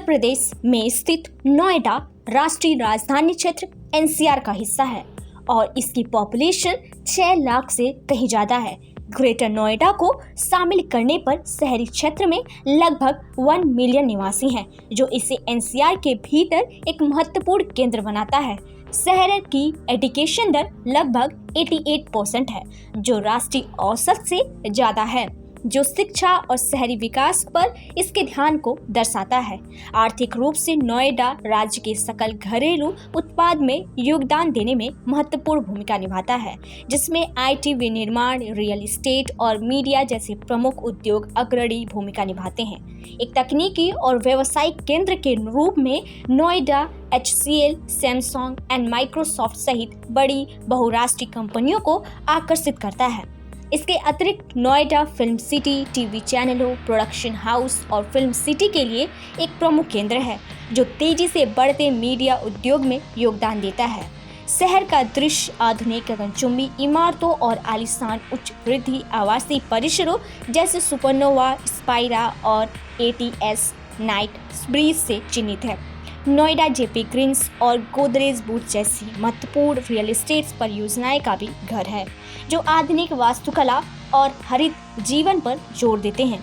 प्रदेश में स्थित नोएडा राष्ट्रीय राजधानी क्षेत्र एनसीआर का हिस्सा है और इसकी पॉपुलेशन 6 लाख से कहीं ज़्यादा है। ग्रेटर नोएडा को शामिल करने पर शहरी क्षेत्र में लगभग 1 मिलियन निवासी हैं, जो इसे एनसीआर के भीतर एक महत्वपूर्ण केंद्र बनाता है। शहर की एजुकेशन दर लगभग 88% है, जो राष्ट्रीय औसत से ज़्यादा है, जो शिक्षा और शहरी विकास पर इसके ध्यान को दर्शाता है। आर्थिक रूप से नोएडा राज्य के सकल घरेलू उत्पाद में योगदान देने में महत्वपूर्ण भूमिका निभाता है, जिसमें आईटी, विनिर्माण, रियल एस्टेट और मीडिया जैसे प्रमुख उद्योग अग्रणी भूमिका निभाते हैं। एक तकनीकी और व्यावसायिक केंद्र के रूप में Noida HCL, Samsung and Microsoft सहित बड़ी बहुराष्ट्रीय कंपनियों को आकर्षित करता है। इसके अतिरिक्त नोएडा फिल्म सिटी, टीवी चैनलों, प्रोडक्शन हाउस और फिल्म सिटी के लिए एक प्रमुख केंद्र है, जो तेजी से बढ़ते मीडिया उद्योग में योगदान देता है। शहर का दृश्य आधुनिक गगनचुंबी इमारतों और आलीशान उच्च वृद्धि आवासीय परिसरों जैसे सुपरनोवा, स्पाइरा और ATS नाइट ब्रिज से चिन्हित है। नोएडा JP ग्रीन्स और गोदरेज बूथ जैसी महत्वपूर्ण रियल एस्टेट परियोजनाएं का भी घर है, जो आधुनिक वास्तुकला और हरित जीवन पर जोर देते हैं।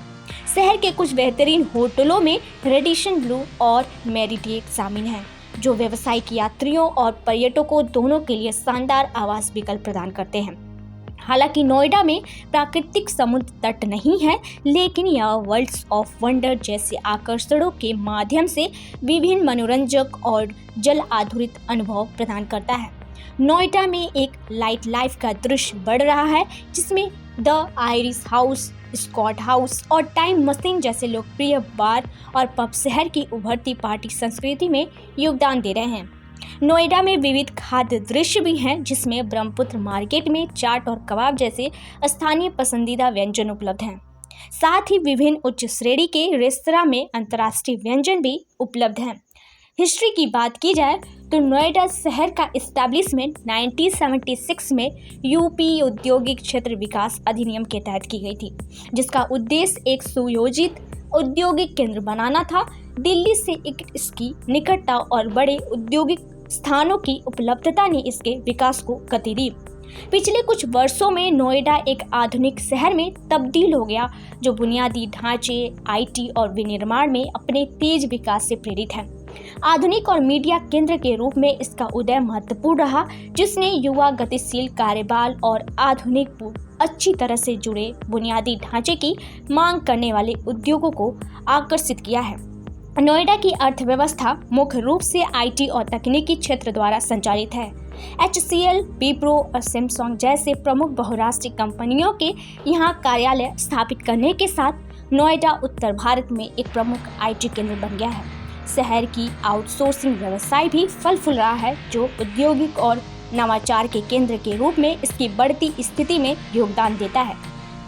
शहर के कुछ बेहतरीन होटलों में रेडिसन ब्लू और मेरिडिएट शामिल हैं, जो व्यावसायिक यात्रियों और पर्यटकों दोनों के लिए शानदार आवास विकल्प प्रदान करते हैं। हालांकि नोएडा में प्राकृतिक समुद्र तट नहीं है, लेकिन यह वर्ल्ड्स ऑफ वंडर जैसे आकर्षणों के माध्यम से विभिन्न मनोरंजक और जल आधारित अनुभव प्रदान करता है। नोएडा में एक लाइट लाइफ का दृश्य बढ़ रहा है, जिसमें the Irish House, Scott House और टाइम मशीन जैसे लोकप्रिय बार और पब शहर की उभरती पार्टी संस्कृति में योगदान दे रहे हैं। नोएडा में विविध खाद्य दृश्य भी हैं, जिसमें ब्रह्मपुत्र मार्केट में चाट और कबाब जैसे स्थानीय पसंदीदा व्यंजन उपलब्ध हैं। साथ ही विभिन्न उच्च श्रेणी के रेस्तरां में अंतर्राष्ट्रीय व्यंजन भी उपलब्ध हैं। हिस्ट्री की बात की जाए तो नोएडा शहर का इस्टेब्लिशमेंट 1976 में यूपी औद्योगिक क्षेत्र विकास अधिनियम के तहत की गई थी, जिसका उद्देश्य एक सुयोजित औद्योगिक केंद्र बनाना था। दिल्ली से इसकी निकटता और बड़े औद्योगिक स्थानों की उपलब्धता ने इसके विकास को गति दी। पिछले कुछ वर्षों में नोएडा एक आधुनिक शहर में तब्दील हो गया, जो बुनियादी ढांचे, IT और विनिर्माण में अपने तेज विकास से प्रेरित है। आधुनिक और मीडिया केंद्र के रूप में इसका उदय महत्वपूर्ण रहा, जिसने युवा, गतिशील कार्यबल और आधुनिक अच्छी तरह से जुड़े बुनियादी ढांचे की मांग करने वाले उद्योगों को आकर्षित किया है। नोएडा की अर्थव्यवस्था मुख्य रूप से IT और तकनीकी क्षेत्र द्वारा संचालित है। HCL, विप्रो और सैमसंग जैसे प्रमुख बहुराष्ट्रीय कंपनियों के यहाँ कार्यालय स्थापित करने के साथ नोएडा उत्तर भारत में एक प्रमुख IT केंद्र बन गया है। शहर की आउटसोर्सिंग व्यवसाय भी फल फूल रहा है, जो औद्योगिक और नवाचार के केंद्र के रूप में इसकी बढ़ती स्थिति में योगदान देता है।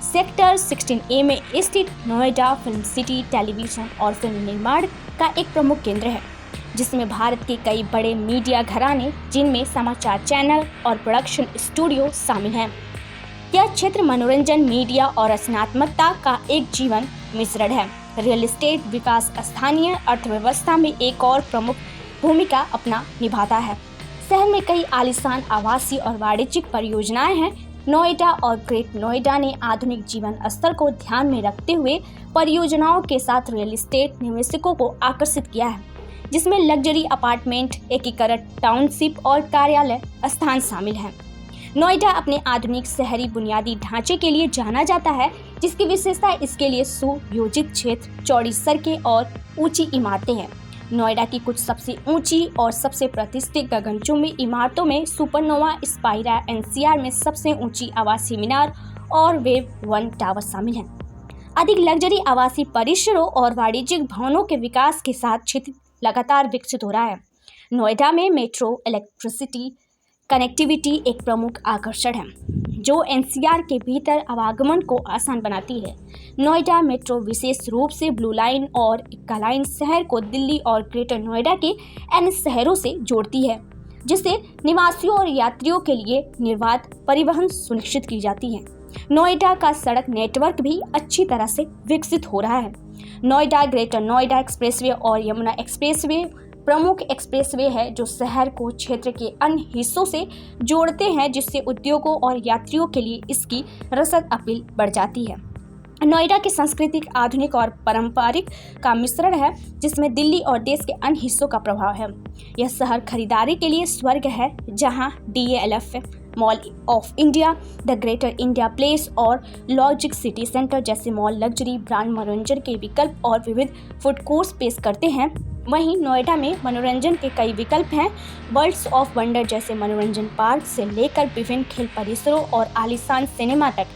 सेक्टर 16A में स्थित नोएडा फिल्म सिटी टेलीविजन और फिल्म निर्माण का एक प्रमुख केंद्र है, जिसमें भारत के कई बड़े मीडिया घराने, जिनमें समाचार चैनल और प्रोडक्शन स्टूडियो शामिल हैं। यह क्षेत्र मनोरंजन, मीडिया और रचनात्मकता का एक जीवन मिश्रण है। रियल एस्टेट विकास स्थानीय अर्थव्यवस्था में एक और प्रमुख भूमिका अपना निभाता है। शहर में कई आलीशान आवासीय और वाणिज्यिक परियोजनाएं हैं। नोएडा और ग्रेट नोएडा ने आधुनिक जीवन स्तर को ध्यान में रखते हुए परियोजनाओं के साथ रियल एस्टेट निवेशकों को आकर्षित किया है, जिसमें लग्जरी अपार्टमेंट, एकीकृत टाउनशिप और कार्यालय स्थान शामिल हैं। नोएडा अपने आधुनिक शहरी बुनियादी ढांचे के लिए जाना जाता है, जिसकी विशेषता इसके लिए सुयोजित क्षेत्र, चौड़ी सड़कें और ऊंची इमारतें हैं। नोएडा की कुछ सबसे ऊंची और सबसे प्रतिष्ठित गगनचुंबी इमारतों में सुपरनोवा, स्पाइरा, NCR में सबसे ऊंची आवासीय मीनार और वेव 1 टावर शामिल हैं। अधिक लग्जरी आवासीय परिसरों और वाणिज्यिक भवनों के विकास के साथ क्षेत्र लगातार विकसित हो रहा है। नोएडा में मेट्रो, इलेक्ट्रिसिटी कनेक्टिविटी एक प्रमुख आकर्षण है, जो NCR के भीतर आवागमन को आसान बनाती है। नोएडा मेट्रो विशेष रूप से ब्लू लाइन और इक्का लाइन शहर को दिल्ली और ग्रेटर नोएडा के अन्य शहरों से जोड़ती है, जिससे निवासियों और यात्रियों के लिए निर्बाध परिवहन सुनिश्चित की जाती है। नोएडा का सड़क नेटवर्क भी अच्छी तरह से विकसित हो रहा है। नोएडा ग्रेटर नोएडा एक्सप्रेसवे और यमुना एक्सप्रेसवे प्रमुख एक्सप्रेसवे है जो शहर को क्षेत्र के अन्य हिस्सों से जोड़ते हैं, जिससे उद्योगों और यात्रियों के लिए इसकी रसद अपील बढ़ जाती है। नोएडा की सांस्कृतिक, आधुनिक और पारंपरिक का मिश्रण है, जिसमें दिल्ली और देश के अन्य हिस्सों का प्रभाव है। यह शहर खरीदारी के लिए स्वर्ग है, जहां DALF, mall of India, the greater India place और लॉजिक सिटी सेंटर जैसे मॉल लग्जरी ब्रांड मनोरंजन के विकल्प और विविध फूड कोर्ट्स पेश करते हैं। वहीं नोएडा में मनोरंजन के कई विकल्प हैं। वर्ल्ड्स ऑफ वंडर जैसे मनोरंजन पार्क से लेकर विभिन्न खेल परिसरों और आलीशान सिनेमा तक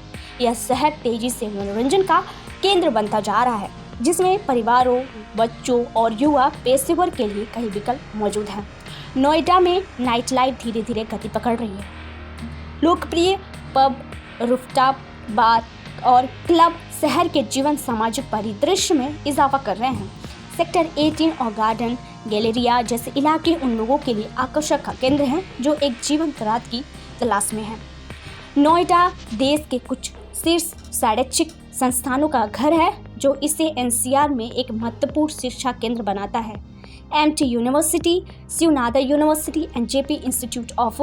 यह शहर तेजी से मनोरंजन का केंद्र बनता जा रहा है, जिसमें परिवारों, बच्चों और युवा पेशेवर के लिए कई विकल्प मौजूद हैं। नोएडा में नाइट लाइफ धीरे धीरे गति पकड़ रही है। लोकप्रिय पब, रूफटॉप बार और क्लब शहर के जीवन सामाजिक परिदृश्य में इजाफा कर रहे हैं। सेक्टर 18 और गार्डन गैलेरिया जैसे इलाके उन लोगों के लिए आकर्षक का केंद्र हैं जो एक जीवंत रात की तलाश में हैं। नोएडा देश के कुछ शीर्ष शैक्षिक संस्थानों का घर है, जो इसे NCR में एक महत्वपूर्ण शिक्षा केंद्र बनाता है। MT university, Shivnath university and JP institute of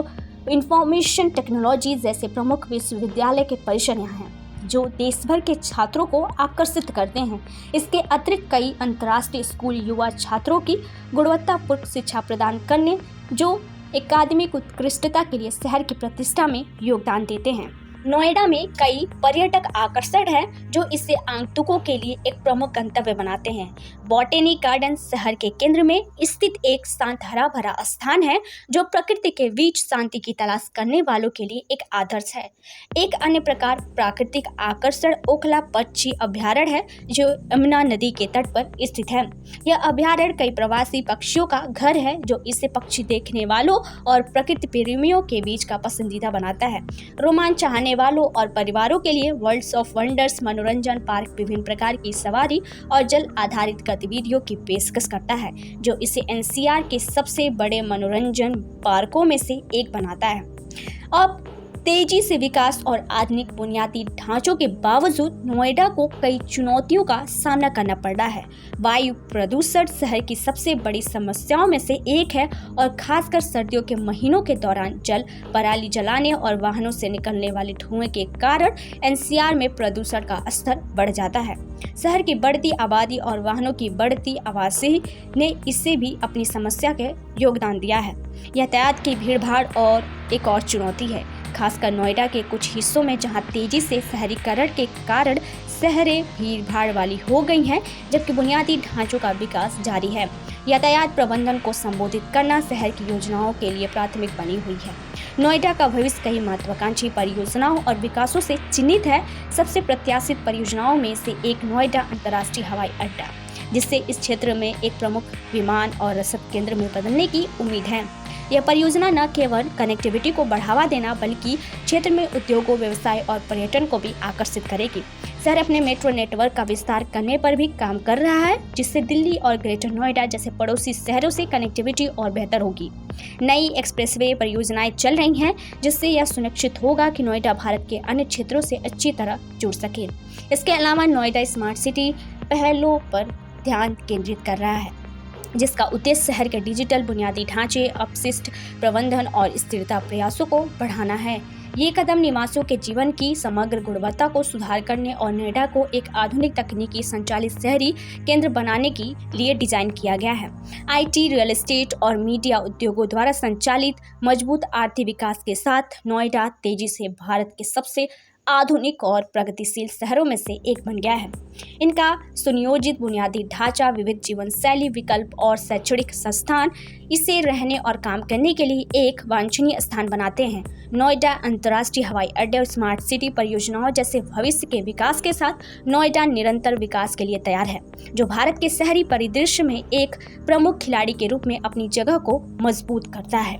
information technology जैसे प्रमुख विश्वविद्यालय के परिसर यहाँ हैं, जो देश भर के छात्रों को आकर्षित करते हैं। इसके अतिरिक्त कई अंतर्राष्ट्रीय स्कूल युवा छात्रों की गुणवत्तापूर्ण शिक्षा प्रदान करने जो अकादमिक उत्कृष्टता के लिए शहर की प्रतिष्ठा में योगदान देते हैं। नोएडा में कई पर्यटक आकर्षण हैं जो इसे आगंतुकों के लिए एक प्रमुख गंतव्य बनाते हैं। बॉटनी गार्डन शहर के केंद्र में स्थित एक शांत हरा भरा स्थान है जो प्रकृति के बीच शांति की तलाश करने वालों के लिए एक आदर्श है। एक अन्य प्रकार प्राकृतिक आकर्षण ओखला पक्षी अभ्यारण्य है जो यमुना नदी के तट पर स्थित है। यह अभ्यारण्य कई प्रवासी पक्षियों का घर है जो इसे पक्षी देखने वालों और प्रकृति प्रेमियों के बीच का पसंदीदा बनाता है। रोमांच चाहने वालों और परिवारों के लिए वर्ल्ड्स ऑफ वंडर्स मनोरंजन पार्क विभिन्न प्रकार की सवारी और जल आधारित गतिविधियों की पेशकश करता है, जो इसे NCR के सबसे बड़े मनोरंजन पार्कों में से एक बनाता है। अब तेजी से विकास और आधुनिक बुनियादी ढांचों के बावजूद नोएडा को कई चुनौतियों का सामना करना पड़ रहा है। वायु प्रदूषण शहर की सबसे बड़ी समस्याओं में से एक है और खासकर सर्दियों के महीनों के दौरान जल पराली जलाने और वाहनों से निकलने वाले धुएं के कारण NCR में प्रदूषण का स्तर बढ़ जाता है। शहर की बढ़ती आबादी और वाहनों की बढ़ती आवाजाही ने इससे भी अपनी समस्या के योगदान दिया है। यातायात की भीड़भाड़ और एक और चुनौती है, खासकर नोएडा के कुछ हिस्सों में जहां तेजी से शहरीकरण के कारण शहरें भीड़भाड़ वाली हो गई हैं, जबकि बुनियादी ढांचों का विकास जारी है। यातायात प्रबंधन को संबोधित करना शहर की योजनाओं के लिए प्राथमिक बनी हुई है। नोएडा का भविष्य कई महत्वाकांक्षी परियोजनाओं और विकासों से चिन्हित है। सबसे प्रत्याशित परियोजनाओं में से एक नोएडा अंतर्राष्ट्रीय हवाई अड्डा, जिससे इस क्षेत्र में एक प्रमुख विमान और रसद केंद्र में बदलने की उम्मीद है। यह परियोजना न केवल कनेक्टिविटी को बढ़ावा देना बल्कि क्षेत्र में उद्योगों, व्यवसाय और पर्यटन को भी आकर्षित करेगी। शहर अपने मेट्रो नेटवर्क का विस्तार करने पर भी काम कर रहा है, जिससे दिल्ली और ग्रेटर नोएडा जैसे पड़ोसी शहरों से कनेक्टिविटी और बेहतर होगी। नई एक्सप्रेसवे परियोजनाएं चल रही हैं, जिससे यह सुनिश्चित होगा कि नोएडा भारत के अन्य क्षेत्रों से अच्छी तरह जुड़ सके। इसके अलावा नोएडा स्मार्ट सिटी पहलों पर ध्यान केंद्रित कर रहा है, जिसका उद्देश्य शहर के डिजिटल बुनियादी ढांचे, अपशिष्ट प्रबंधन और स्थिरता प्रयासों को बढ़ाना है। ये कदम निवासियों के जीवन की समग्र गुणवत्ता को सुधार करने और नोएडा को एक आधुनिक तकनीकी संचालित शहरी केंद्र बनाने के लिए डिजाइन किया गया है। IT, रियल एस्टेट और मीडिया उद्योगों द्वारा संचालित मजबूत आर्थिक विकास के साथ नोएडा तेजी से भारत के सबसे आधुनिक और प्रगतिशील शहरों में से एक बन गया है। इनका सुनियोजित बुनियादी ढांचा, विविध जीवन शैली विकल्प और शैक्षणिक संस्थान इसे रहने और काम करने के लिए एक वांछनीय स्थान बनाते हैं। नोएडा अंतर्राष्ट्रीय हवाई अड्डे और स्मार्ट सिटी परियोजनाओं जैसे भविष्य के विकास के साथ नोएडा निरंतर विकास के लिए तैयार है, जो भारत के शहरी परिदृश्य में एक प्रमुख खिलाड़ी के रूप में अपनी जगह को मजबूत करता है।